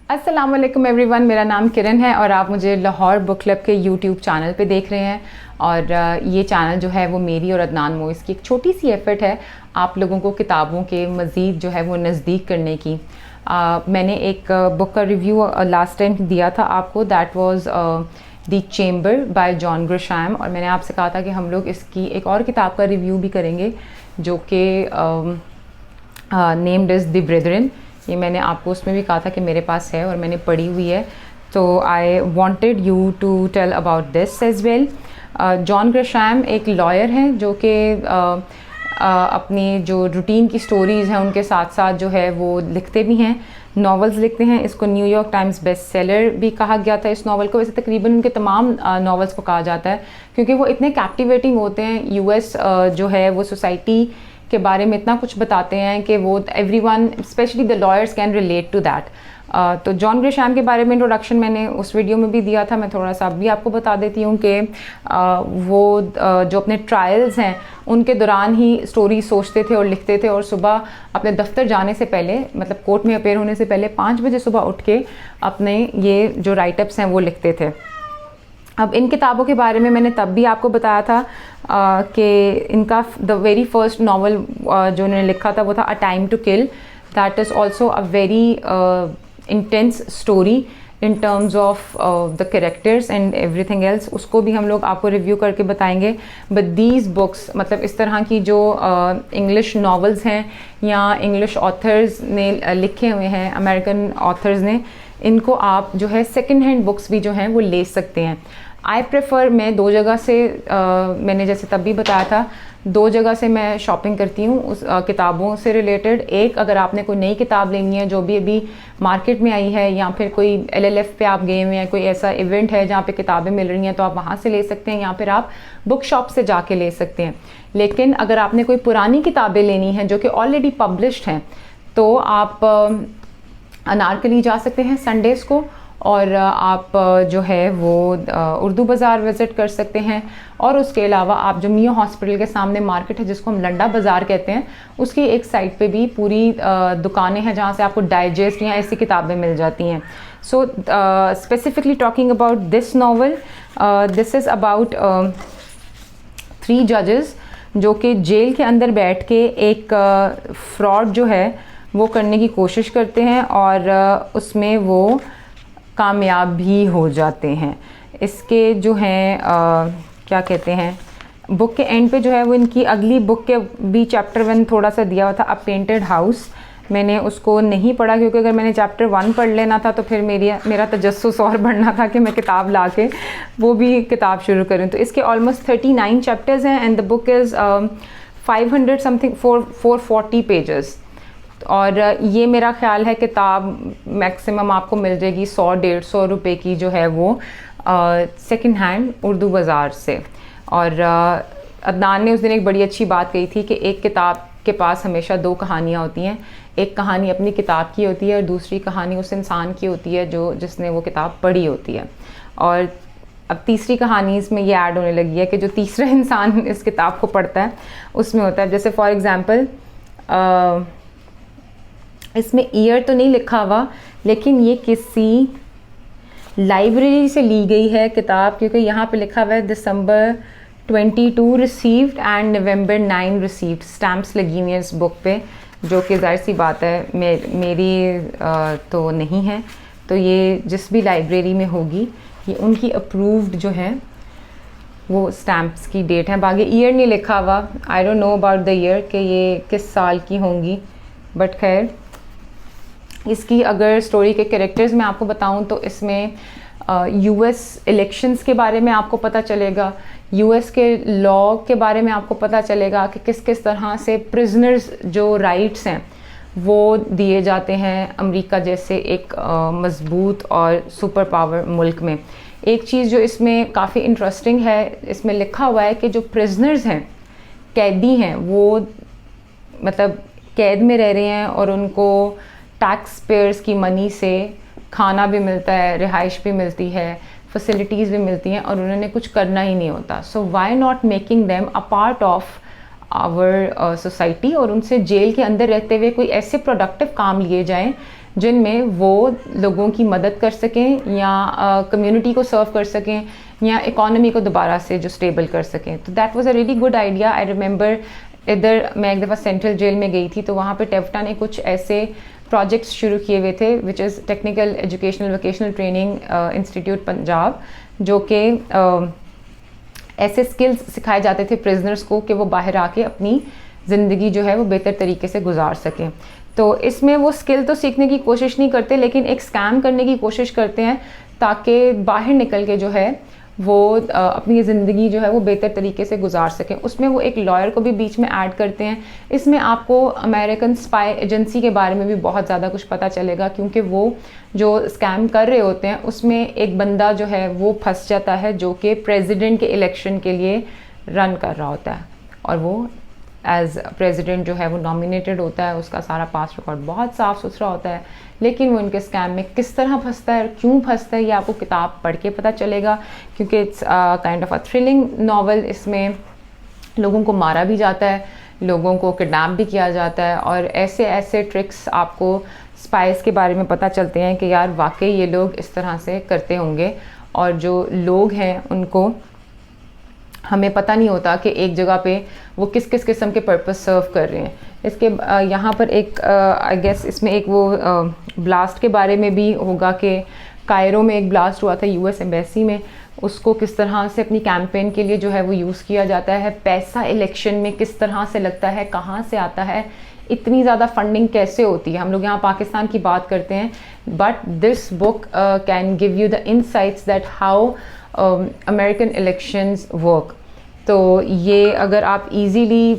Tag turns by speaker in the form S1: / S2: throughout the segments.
S1: अस्सलाम वालेकुम एवरीवन, मेरा नाम किरण है और आप मुझे लाहौर बुक क्लब के यूट्यूब चैनल पे देख रहे हैं। और ये चैनल जो है वो मेरी और अदनान मोइस की एक छोटी सी एफ़र्ट है आप लोगों को किताबों के मज़ीद जो है वो नज़दीक करने की। मैंने एक बुक का रिव्यू लास्ट टाइम दिया था आपको, that was the chamber by John Grisham, और मैंने आपसे कहा था कि हम लोग इसकी एक और किताब का रिव्यू भी करेंगे जो कि नेम्ड इज़ द ब्रेदरन। ये मैंने आपको उसमें भी कहा था कि मेरे पास है और मैंने पढ़ी हुई है, तो I wanted you to tell about this as well. John Grisham एक लॉयर हैं जो कि अपनी जो रूटीन की स्टोरीज़ हैं उनके साथ साथ जो है वो लिखते भी हैं, नॉवेल्स लिखते हैं। इसको न्यूयॉर्क टाइम्स बेस्ट सेलर भी कहा गया था इस नावल को। वैसे तकरीबन उनके तमाम नॉवेल्स को कहा जाता है क्योंकि वो इतने कैप्टिवेटिंग होते हैं। यूएस जो है वो सोसाइटी के बारे में इतना कुछ बताते हैं कि वो everyone specially the lawyers can relate to that. तो जॉन ग्रिशैम के बारे में इंट्रोडक्शन मैंने उस वीडियो में भी दिया था, मैं थोड़ा सा भी आपको बता देती हूँ कि वो जो अपने ट्रायल्स हैं उनके दौरान ही स्टोरी सोचते थे और लिखते थे, और सुबह अपने दफ्तर जाने से पहले, मतलब कोर्ट में अपेयर होने से पहले 5 बजे सुबह उठ के अपने ये जो राइटअप्स हैं वो लिखते थे। अब इन किताबों के बारे में मैंने तब भी आपको बताया था कि इनका द वेरी फर्स्ट नावल जो उन्होंने लिखा था वो था a time to kill. That is also a very intense story in terms of the characters and everything else. उसको भी हम लोग आपको रिव्यू करके बताएंगे। बट दीज बुक्स, मतलब इस तरह की जो इंग्लिश नॉवेल्स हैं या इंग्लिश ऑथर्स ने लिखे हुए हैं, अमेरिकन ऑथर्स ने, इनको आप जो है सेकेंड हैंड बुक्स भी जो हैं वो ले सकते हैं। आई प्रेफर, मैं 2 जगह से मैंने जैसे तब भी बताया था 2 जगह से मैं शॉपिंग करती हूँ उस किताबों से रिलेटेड। एक, अगर आपने कोई नई किताब लेनी है जो भी अभी मार्केट में आई है, या फिर कोई LLF पे आप गए हुए हैं, कोई ऐसा इवेंट है जहाँ पे किताबें मिल रही हैं, तो आप वहाँ से ले सकते हैं, या फिर आप बुक शॉप से जाके ले सकते हैं। लेकिन अगर आपने कोई पुरानी किताबें लेनी हैं जो कि ऑलरेडी पब्लिश्ड हैं, तो आप अनारकली जा सकते हैं संडेज़ को, और आप जो है वो उर्दू बाज़ार विज़िट कर सकते हैं। और उसके अलावा आप जो मियाँ हॉस्पिटल के सामने मार्केट है जिसको हम लंडा बाज़ार कहते हैं, उसकी एक साइड पे भी पूरी दुकानें हैं जहाँ से आपको डाइजेस्ट या ऐसी किताबें मिल जाती हैं। So specifically talking about this novel, this is about 3 जजेस जो कि जेल के अंदर बैठ के एक फ्रॉड जो है वो करने की कोशिश करते हैं, और उसमें वो कामयाब भी हो जाते हैं। इसके जो हैं क्या कहते हैं, बुक के एंड पे जो है वो इनकी अगली बुक के भी चैप्टर 1 थोड़ा सा दिया हुआ था, अ पेंटेड हाउस। मैंने उसको नहीं पढ़ा क्योंकि अगर मैंने चैप्टर 1 पढ़ लेना था तो फिर मेरा तजस्सुस और बढ़ना था कि मैं किताब ला के वो भी किताब शुरू करूँ। तो इसके ऑलमोस्ट 39 चैप्टर्स हैं and the book is 500 something 440 pages. और ये मेरा ख्याल है किताब मैक्सिमम आपको मिल जाएगी 100-150 रुपए की जो है वो सेकंड हैंड उर्दू बाज़ार से। और अदनान ने उस दिन एक बड़ी अच्छी बात कही थी कि एक किताब के पास हमेशा 2 कहानियाँ होती हैं। एक कहानी अपनी किताब की होती है और दूसरी कहानी उस इंसान की होती है जिसने वो किताब पढ़ी होती है। और अब तीसरी कहानी इसमें ये ऐड होने लगी है कि जो तीसरा इंसान इस किताब को पढ़ता है उसमें होता है, जैसे फॉर एग्ज़ाम्पल इसमें ईयर तो नहीं लिखा हुआ, लेकिन ये किसी लाइब्रेरी से ली गई है किताब, क्योंकि यहाँ पे लिखा हुआ है December 22 received and November 9 received. Stamps लगी हुई हैं इस बुक पे, जो कि ज़ाहिर सी बात है मेरी तो नहीं है। तो ये जिस भी लाइब्रेरी में होगी ये उनकी अप्रूव्ड जो है वो स्टैम्प्स की डेट है। बाकी ईयर नहीं लिखा हुआ, I don't know about the year कि ये किस साल की होंगी। बट खैर, इसकी अगर स्टोरी के कैरेक्टर्स मैं आपको बताऊं तो इसमें US इलेक्शंस के बारे में आपको पता चलेगा, US के लॉ के बारे में आपको पता चलेगा कि किस किस तरह से प्रिजनर्स जो राइट्स हैं वो दिए जाते हैं अमेरिका जैसे एक मज़बूत और सुपर पावर मुल्क में। एक चीज़ जो इसमें काफ़ी इंटरेस्टिंग है, इसमें लिखा हुआ है कि जो प्रिजनर्स हैं, कैदी हैं, वो मतलब कैद में रह रहे हैं और उनको टैक्स पेयर्स की मनी से खाना भी मिलता है, रिहाइश भी मिलती है, फैसिलिटीज़ भी मिलती हैं, और उन्होंने कुछ करना ही नहीं होता। So why not making them a part of our society, और उनसे जेल के अंदर रहते हुए कोई ऐसे प्रोडक्टिव काम लिए जाएं जिनमें वो लोगों की मदद कर सकें या कम्युनिटी को सर्व कर सकें या इकोनॉमी को दोबारा से जो स्टेबल कर सकें। तो that was a really good idea. I remember इधर मैं एक दफ़ा सेंट्रल जेल में गई थी, तो वहाँ पे टेफ्टा ने कुछ ऐसे प्रोजेक्ट्स शुरू किए हुए थे, which is technical educational vocational training institute Punjab, जो कि ऐसे स्किल्स सिखाए जाते थे प्रिजनर्स को कि वो बाहर आके अपनी ज़िंदगी जो है वो बेहतर तरीके से गुजार सकें। तो इसमें वो स्किल तो सीखने की कोशिश नहीं करते, लेकिन एक स्कैम करने की कोशिश करते हैं ताकि बाहर निकल के जो है वो अपनी ज़िंदगी जो है वो बेहतर तरीके से गुजार सकें। उसमें वो एक लॉयर को भी बीच में ऐड करते हैं। इसमें आपको अमेरिकन स्पाई एजेंसी के बारे में भी बहुत ज़्यादा कुछ पता चलेगा, क्योंकि वो जो स्कैम कर रहे होते हैं उसमें एक बंदा जो है वो फंस जाता है जो कि प्रेसिडेंट के इलेक्शन के लिए रन कर रहा होता है, और वो एज प्रेसिडेंट जो है वो नॉमिनेटेड होता है। उसका सारा पास रिकॉर्ड बहुत साफ़ सुथरा होता है, लेकिन वो इनके स्कैम में किस तरह फंसता है और क्यों फंसता है ये आपको किताब पढ़ के पता चलेगा, क्योंकि it's kind of a thrilling novel. इसमें लोगों को मारा भी जाता है, लोगों को किडनैप भी किया जाता है, और ऐसे ऐसे ट्रिक्स आपको स्पाइस के बारे में पता चलते हैं कि यार वाकई ये लोग इस तरह से करते होंगे। और जो लोग हैं उनको हमें पता नहीं होता कि एक जगह पे वो किस किस किस्म के पर्पस सर्व कर रहे हैं। इसके यहाँ पर एक आई गेस इसमें एक वो ब्लास्ट के बारे में भी होगा कि कायरो में एक ब्लास्ट हुआ था यूएस एम्बेसी में, उसको किस तरह से अपनी कैंपेन के लिए जो है वो यूज़ किया जाता है। पैसा इलेक्शन में किस तरह से लगता है, कहाँ से आता है, इतनी ज़्यादा फंडिंग कैसे होती है। हम लोग यहाँ पाकिस्तान की बात करते हैं, but this book can give you the insights that how American elections work. तो ये अगर आप इजीली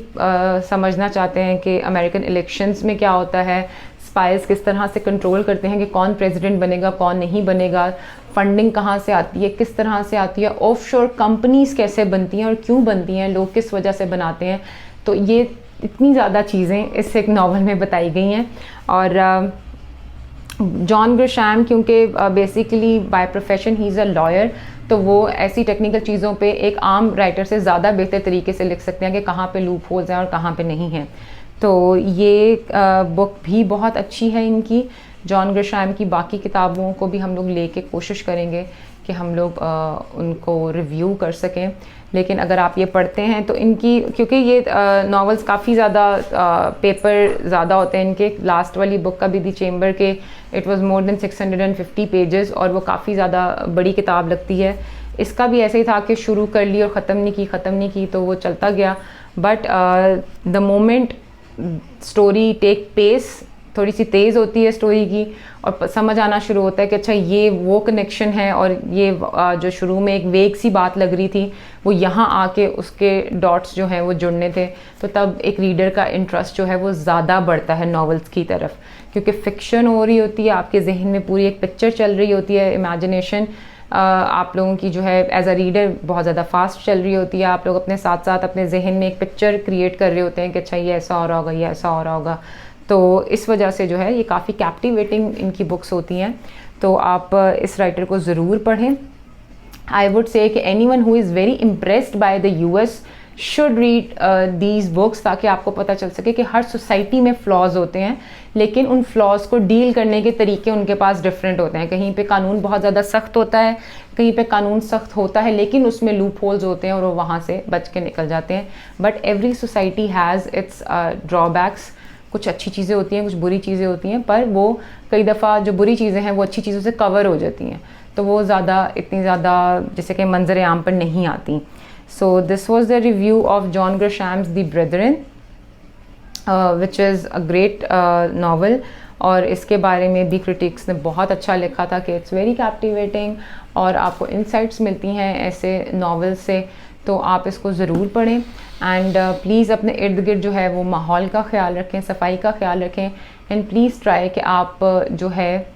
S1: समझना चाहते हैं कि अमेरिकन इलेक्शंस में क्या होता है, स्पाइस किस तरह से कंट्रोल करते हैं कि कौन प्रेसिडेंट बनेगा कौन नहीं बनेगा, फंडिंग कहाँ से आती है, किस तरह से आती है, ऑफशोर कंपनीज कैसे बनती हैं और क्यों बनती हैं, लोग किस वजह से बनाते हैं, तो ये इतनी ज़्यादा चीज़ें इस एक नावल में बताई गई हैं। और जॉन ग्रिशैम क्योंकि basically by profession he is a lawyer, तो वो ऐसी टेक्निकल चीज़ों पे एक आम राइटर से ज़्यादा बेहतर तरीके से लिख सकते हैं कि कहाँ पे लूप होल्स हैं और कहाँ पे नहीं हैं। तो ये बुक भी बहुत अच्छी है इनकी। जॉन ग्रिशैम की बाकी किताबों को भी हम लोग लेके कोशिश करेंगे कि हम लोग उनको रिव्यू कर सकें। लेकिन अगर आप ये पढ़ते हैं तो इनकी, क्योंकि ये नॉवेल्स काफ़ी ज़्यादा पेपर ज़्यादा होते हैं इनके, लास्ट वाली बुक का भी दी चेम्बर के it was more than 650 pages, और वो काफ़ी ज़्यादा बड़ी किताब लगती है। इसका भी ऐसे ही था कि शुरू कर ली और ख़त्म नहीं की तो वो चलता गया। But the moment story take pace, थोड़ी सी तेज़ होती है स्टोरी की, और समझ आना शुरू होता है कि अच्छा ये वो कनेक्शन है, और ये जो शुरू में एक वेग सी बात लग रही थी वो यहाँ आके उसके डॉट्स जो हैं वो जुड़ने थे, तो तब एक रीडर का इंटरेस्ट जो है वो ज़्यादा बढ़ता है नॉवेल्स की तरफ, क्योंकि फ़िक्शन हो रही होती है, आपके जहन में पूरी एक पिक्चर चल रही होती है, इमेजिनेशन आप लोगों की जो है एज अ रीडर बहुत ज़्यादा फास्ट चल रही होती है। आप लोग अपने साथ साथ अपने जहन में एक पिक्चर क्रिएट कर रहे होते हैं कि अच्छा ये ऐसा हो रहा होगा, ये ऐसा हो रहा होगा। तो इस वजह से जो है ये काफ़ी कैप्टिवेटिंग इनकी बुक्स होती हैं, तो आप इस राइटर को ज़रूर पढ़ें। आई वुड से कि anyone who is very impressed by the US should read these books, ताकि आपको पता चल सके कि हर सोसाइटी में फ्लॉज होते हैं, लेकिन उन फ्लॉज को डील करने के तरीके उनके पास डिफरेंट होते हैं। कहीं पे कानून बहुत ज़्यादा सख्त होता है, कहीं पे कानून सख्त होता है लेकिन उसमें लूप होल्स होते हैं और वो वहाँ से बच के निकल जाते हैं। But every society has its drawbacks, कुछ अच्छी चीज़ें होती हैं, कुछ बुरी चीज़ें होती हैं, पर वो कई दफ़ा जो बुरी चीज़ें हैं वो अच्छी चीज़ों से कवर हो जाती हैं, तो वो इतनी ज़्यादा जैसे कि मंजर आम पर नहीं आती। So this was the review of John Grisham's the Brethren, which is a great novel, और इसके बारे में भी क्रिटिक्स ने बहुत अच्छा लिखा था कि इट्स वेरी कैप्टिवेटिंग और आपको इंसाइट्स मिलती हैं ऐसे नावल से, तो आप इसको ज़रूर पढ़ें। एंड प्लीज़ अपने इर्द गिर्द जो है वो माहौल का ख्याल रखें, सफाई का ख्याल रखें, एंड प्लीज़ ट्राई कि आप जो है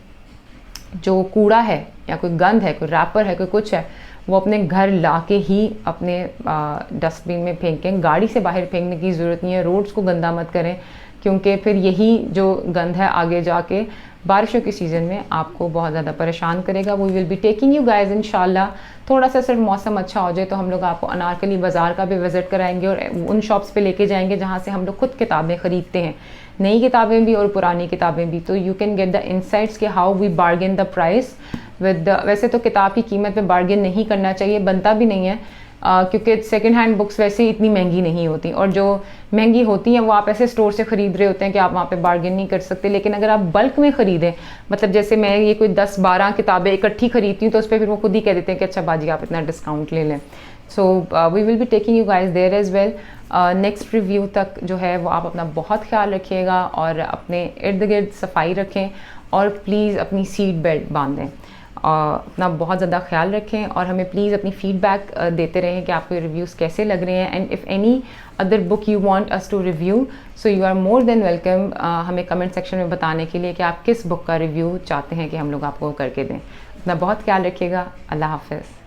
S1: जो कूड़ा है या कोई गंद है, कोई रैपर है, कोई कुछ है, वो अपने घर ला के ही अपने डस्टबिन में फेंकें। गाड़ी से बाहर फेंकने की ज़रूरत नहीं है, रोड्स को गंदा मत करें, क्योंकि फिर यही जो गंद है आगे जाके बारिशों के सीज़न में आपको बहुत ज़्यादा परेशान करेगा। We will be taking you guys इंशाल्लाह। थोड़ा सा सिर्फ मौसम अच्छा हो जाए तो हम लोग आपको अनारकली बाज़ार का भी विज़िट कराएंगे और उन शॉप्स पे लेके जाएंगे जहाँ से हम लोग खुद किताबें ख़रीदते हैं, नई किताबें भी और पुरानी किताबें भी, तो you can get the insights कि how we bargain the price with. वैसे तो किताब की कीमत पे बार्गेन नहीं करना चाहिए, बनता भी नहीं है, क्योंकि सेकंड हैंड बुक्स वैसे इतनी महंगी नहीं होती, और जो महंगी होती हैं वो आप ऐसे स्टोर से ख़रीद रहे होते हैं कि आप वहाँ पे बार्गेन नहीं कर सकते। लेकिन अगर आप बल्क में ख़रीदें, मतलब जैसे मैं ये कोई 10-12 किताबें इकट्ठी खरीदती हूँ तो उस पर फिर वो खुद ही कह देते हैं कि अच्छा बाजी आप इतना डिस्काउंट ले लें। So we will be taking you guys there as well. Next review तक जो है वो आप अपना बहुत ख्याल रखिएगा और अपने इर्द गिर्द सफाई रखें, और प्लीज़ अपनी सीट बेल्ट बांधें, अपना बहुत ज़्यादा ख्याल रखें, और हमें प्लीज़ अपनी फ़ीडबैक देते रहें कि आपको रिव्यूज़ कैसे लग रहे हैं। And if any other book you want us to review, so you are more than welcome हमें कमेंट सेक्शन में बताने के लिए कि आप किस बुक का रिव्यू चाहते हैं कि हम लोग आपको करके दें। अपना बहुत ख्याल रखिएगा। अल्लाह हाफ़िज़।